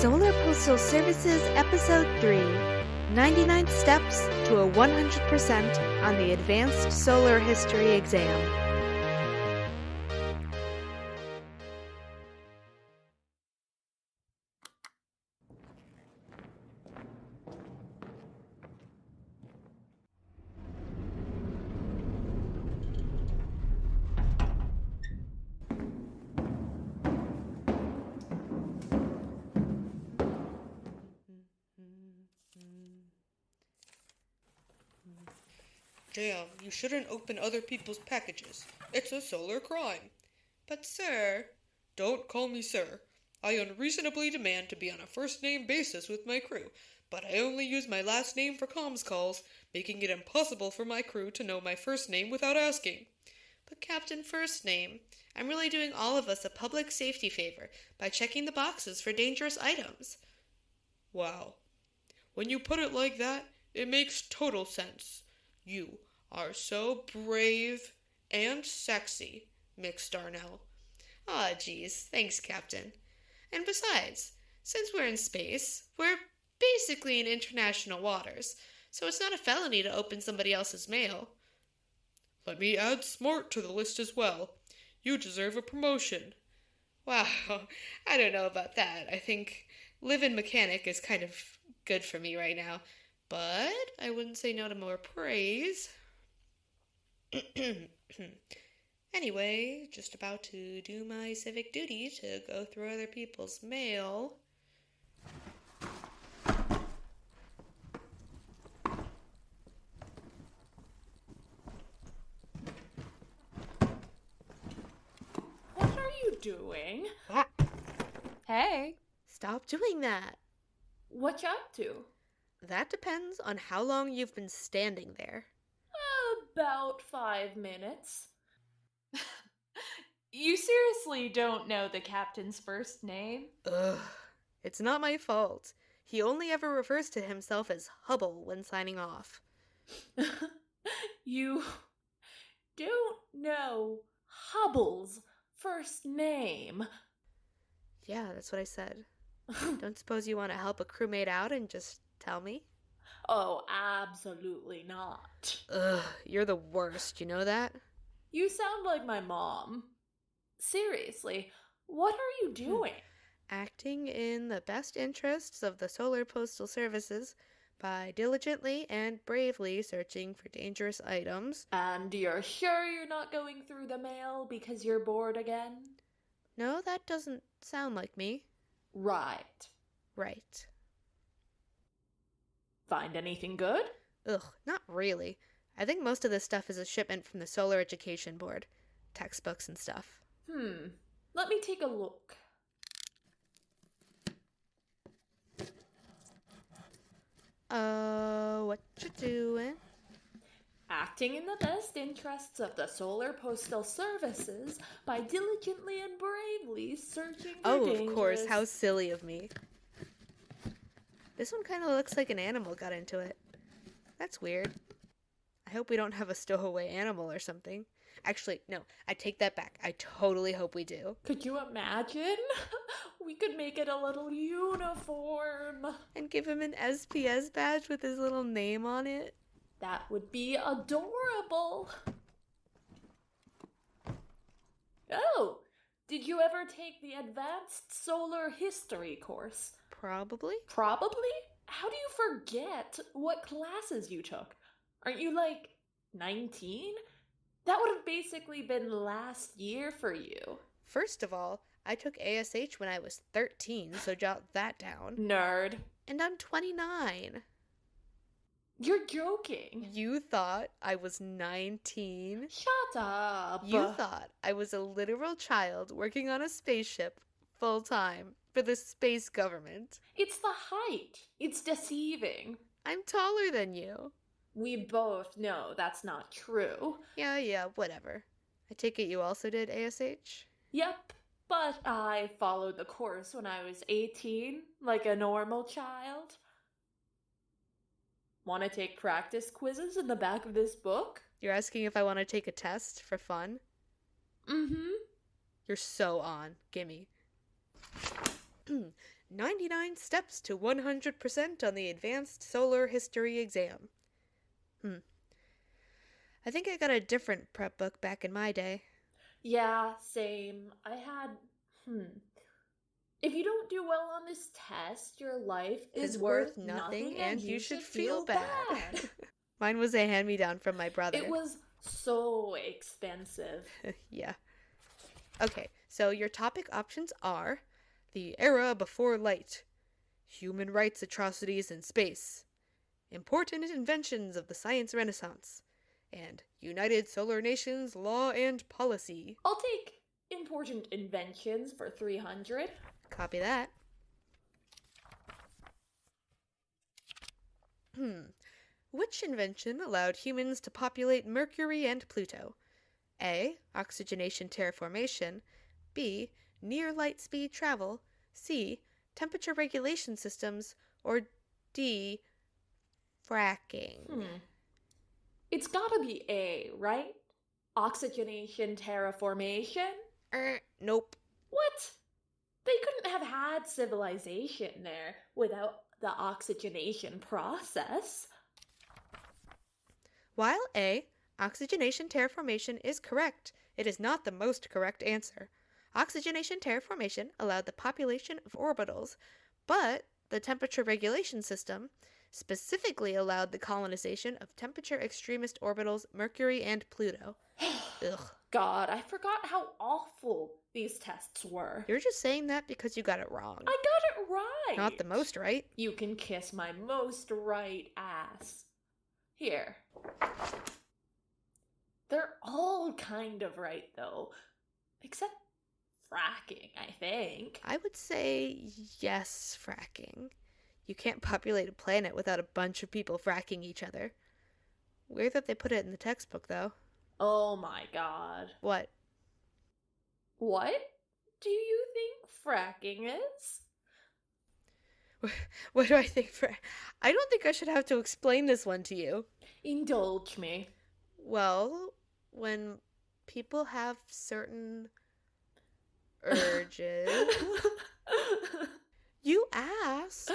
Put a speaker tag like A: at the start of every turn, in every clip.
A: Solar Postal Services Episode 3, 99 Steps to a 100% on the Advanced Solar History Exam.
B: Jam, you shouldn't open other people's packages. It's a solar crime. But sir... Don't call me sir. I unreasonably demand to be on a first-name basis with my crew, but I only use my last name for comms calls, making it impossible for my crew to know my first name without asking.
C: But Captain First Name, I'm really doing all of us a public safety favor by checking the boxes for dangerous items.
B: Wow. When you put it like that, it makes total sense. You are so brave and sexy, Miss Darnell.
C: Aw, geez, thanks, Captain. And besides, since we're in space, we're basically in international waters, so it's not a felony to open somebody else's mail.
B: Let me add smart to the list as well. You deserve a promotion.
C: Wow, I don't know about that. I think live-in mechanic is kind of good for me right now, but I wouldn't say no to more praise. Anyway, just about to do my civic duty to go through other people's mail.
D: What are you doing?
A: What?
D: Hey.
A: Stop doing that.
D: What you up to?
A: That depends on how long you've been standing there.
D: About 5 minutes. You seriously don't know the captain's first name?
A: Ugh. It's not my fault. He only ever refers to himself as Hubble when signing off.
D: You don't know Hubble's first name?
A: Yeah, that's what I said. Don't suppose you want to help a crewmate out and just tell me?
D: Oh, absolutely not.
A: Ugh, you're the worst, you know that?
D: You sound like my mom. Seriously, what are you doing?
A: Acting in the best interests of the Solar Postal Services by diligently and bravely searching for dangerous items.
D: And you're sure you're not going through the mail because you're bored again?
A: No, that doesn't sound like me.
D: Right.
A: Right.
D: Find anything good?
A: Ugh, not really. I think most of this stuff is a shipment from the Solar Education Board. Textbooks and stuff.
D: Let me take a look.
A: What you doing?
D: Acting in the best interests of the Solar Postal Services by diligently and bravely searching for dangerous...
A: Of course, how silly of me. This one kind of looks like an animal got into it. That's weird. I hope we don't have a stowaway animal or something. Actually, no, I take that back. I totally hope we do.
D: Could you imagine? We could make it a little uniform.
A: And give him an SPS badge with his little name on it.
D: That would be adorable. Oh, did you ever take the Advanced Solar History course?
A: Probably.
D: Probably? How do you forget what classes you took? Aren't you like 19? That would have basically been last year for you.
A: First of all, I took ASH when I was 13, so jot that down.
D: Nerd.
A: And I'm 29.
D: You're joking.
A: You thought I was 19?
D: Shut up.
A: You thought I was a literal child working on a spaceship full-time for the space government.
D: It's the height. It's deceiving.
A: I'm taller than you.
D: We both know that's not true.
A: Yeah, whatever. I take it you also did ASH?
D: Yep, but I followed the course when I was 18, like a normal child. Want to take practice quizzes in the back of this book?
A: You're asking if I want to take a test for fun?
D: Mm-hmm.
A: You're so on. Gimme. 99 Steps to 100% on the Advanced Solar History Exam. I think I got a different prep book back in my day.
D: Yeah, same. I had, If you don't do well on this test, your life is worth nothing and you should feel bad.
A: Mine was a hand-me-down from my brother.
D: It was so expensive.
A: Yeah. Okay, so your topic options are the era before light, human rights atrocities in space, important inventions of the science renaissance, and United Solar Nations law and policy.
D: I'll take important inventions for 300.
A: Copy that. Which invention allowed humans to populate Mercury and Pluto? A. Oxygenation terraformation. B. Near light speed travel. C. Temperature regulation systems. Or D. Fracking.
D: It's gotta be A, right? Oxygenation terraformation?
A: Nope.
D: What? They couldn't have had civilization there without the oxygenation process.
A: While A. Oxygenation terraformation is correct, it is not the most correct answer. Oxygenation terraformation allowed the population of orbitals, but the temperature regulation system specifically allowed the colonization of temperature extremist orbitals Mercury and Pluto. Ugh.
D: God, I forgot how awful these tests were.
A: You're just saying that because you got it wrong.
D: I got it right.
A: Not the most right.
D: You can kiss my most right ass. Here. They're all kind of right, though. Except fracking, I think.
A: I would say yes, fracking. You can't populate a planet without a bunch of people fracking each other. Weird that they put it in the textbook, though.
D: Oh my god.
A: What?
D: What do you think fracking is?
A: What do I think I don't think I should have to explain this one to you.
D: Indulge me.
A: Well, when people have certain urges... You asked.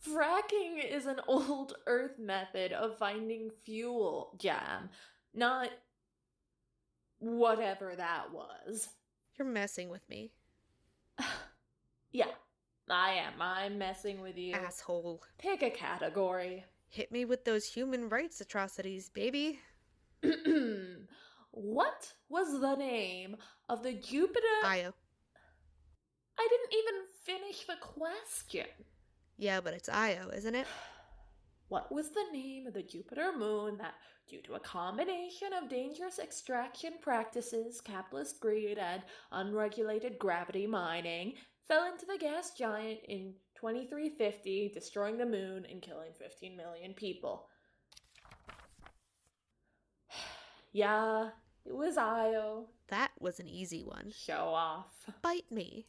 D: Fracking is an old Earth method of finding fuel, Jam. Not whatever that was.
A: You're messing with me.
D: Yeah, I am. I'm messing with you.
A: Asshole.
D: Pick a category.
A: Hit me with those human rights atrocities, baby.
D: What was the name of the Jupiter...
A: Io.
D: I didn't even finish the question.
A: Yeah, but it's Io, isn't it?
D: What was the name of the Jupiter moon that, due to a combination of dangerous extraction practices, capitalist greed, and unregulated gravity mining, fell into the gas giant in 2350, destroying the moon and killing 15 million people? Yeah, it was Io.
A: That was an easy one.
D: Show off.
A: Bite me.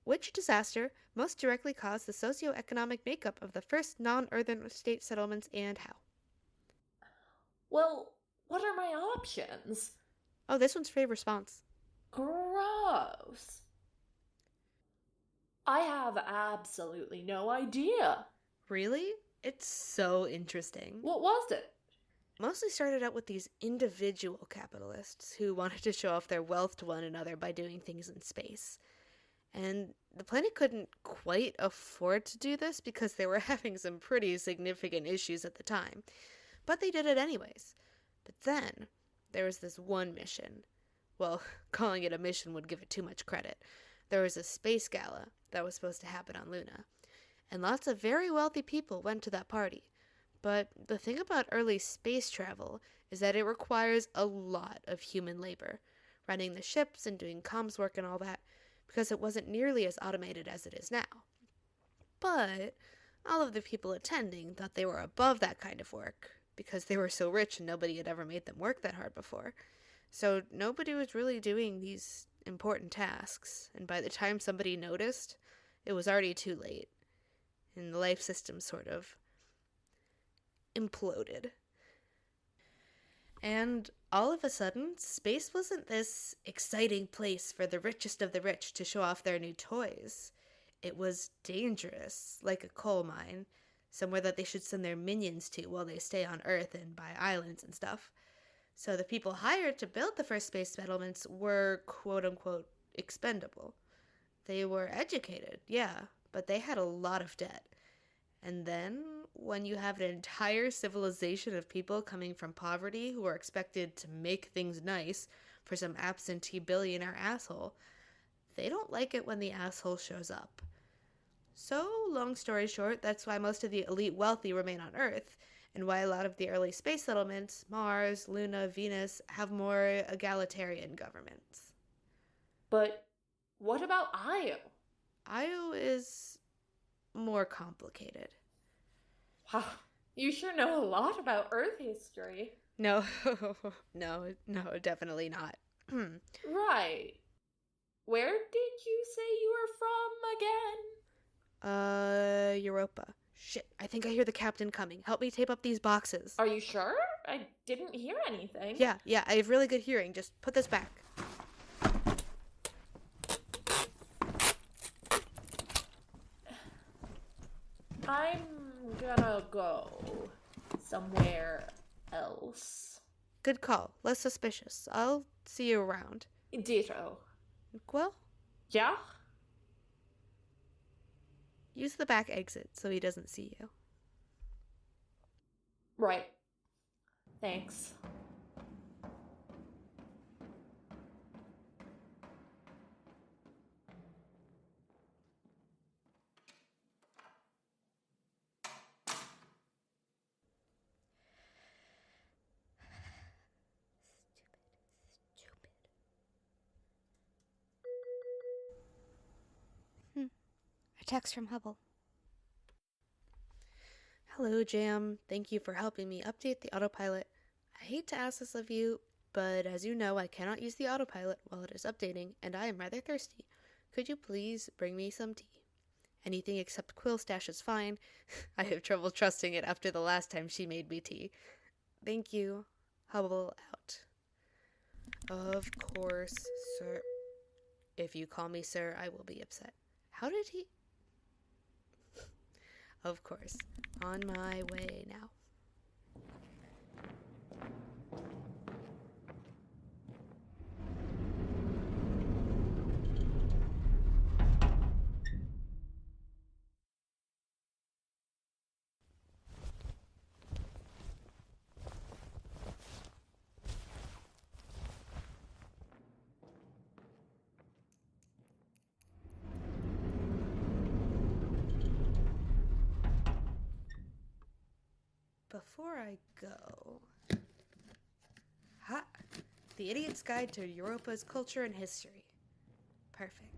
A: Which disaster most directly caused the socioeconomic makeup of the first non-Earthen state settlements and how?
D: Well, what are my options?
A: Oh, this one's free response.
D: Gross. I have absolutely no idea.
A: Really? It's so interesting.
D: What was it?
A: Mostly started out with these individual capitalists who wanted to show off their wealth to one another by doing things in space. And the planet couldn't quite afford to do this because they were having some pretty significant issues at the time. But they did it anyways. But then, there was this one mission. Well, calling it a mission would give it too much credit. There was a space gala that was supposed to happen on Luna. And lots of very wealthy people went to that party. But the thing about early space travel is that it requires a lot of human labor, running the ships and doing comms work and all that, because it wasn't nearly as automated as it is now. But all of the people attending thought they were above that kind of work, because they were so rich and nobody had ever made them work that hard before. So nobody was really doing these important tasks, and by the time somebody noticed, it was already too late, and the life system sort of imploded. And all of a sudden, space wasn't this exciting place for the richest of the rich to show off their new toys. It was dangerous, like a coal mine, somewhere that they should send their minions to while they stay on Earth and buy islands and stuff. So the people hired to build the first space settlements were quote-unquote expendable. They were educated, yeah, but they had a lot of debt. And then, when you have an entire civilization of people coming from poverty who are expected to make things nice for some absentee billionaire asshole, they don't like it when the asshole shows up. So, long story short, that's why most of the elite wealthy remain on Earth, and why a lot of the early space settlements, Mars, Luna, Venus, have more egalitarian governments.
D: But what about Io?
A: Io is more complicated.
D: Wow, you sure know a lot about Earth history.
A: No, no, definitely not.
D: Right. Where did you say you were from again?
A: Europa. Shit, I think I hear the captain coming. Help me tape up these boxes.
D: Are you sure? I didn't hear anything.
A: Yeah, I have really good hearing. Just put this back.
D: I'm gonna go somewhere else.
A: Good call. Less suspicious. I'll see you around.
D: Ditto.
A: Quill?
D: Yeah?
A: Use the back exit so he doesn't see you.
D: Right. Thanks.
A: A text from Hubble. Hello, Jam. Thank you for helping me update the autopilot. I hate to ask this of you, but as you know, I cannot use the autopilot while it is updating, and I am rather thirsty. Could you please bring me some tea? Anything except Quill Stash is fine. I have trouble trusting it after the last time she made me tea. Thank you. Hubble out. Of course, sir. If you call me sir, I will be upset. How did he... Of course. On my way now. Before I go... Ha! The Idiot's Guide to Europa's Culture and History. Perfect.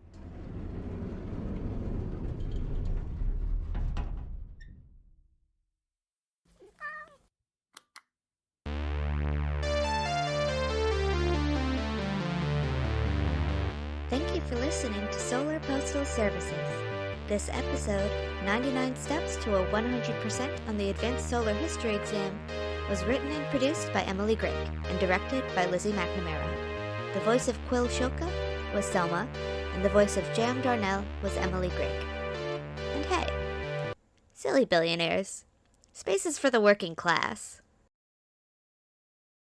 E: Thank you for listening to Solar Postal Services. This episode, 99 Steps to a 100% on the Advanced Solar History Exam, was written and produced by Emily Grigg and directed by Lizzie McNamara. The voice of Quill Shoka was Selma, and the voice of Jam Darnell was Emily Grigg. And hey, silly billionaires, space is for the working class.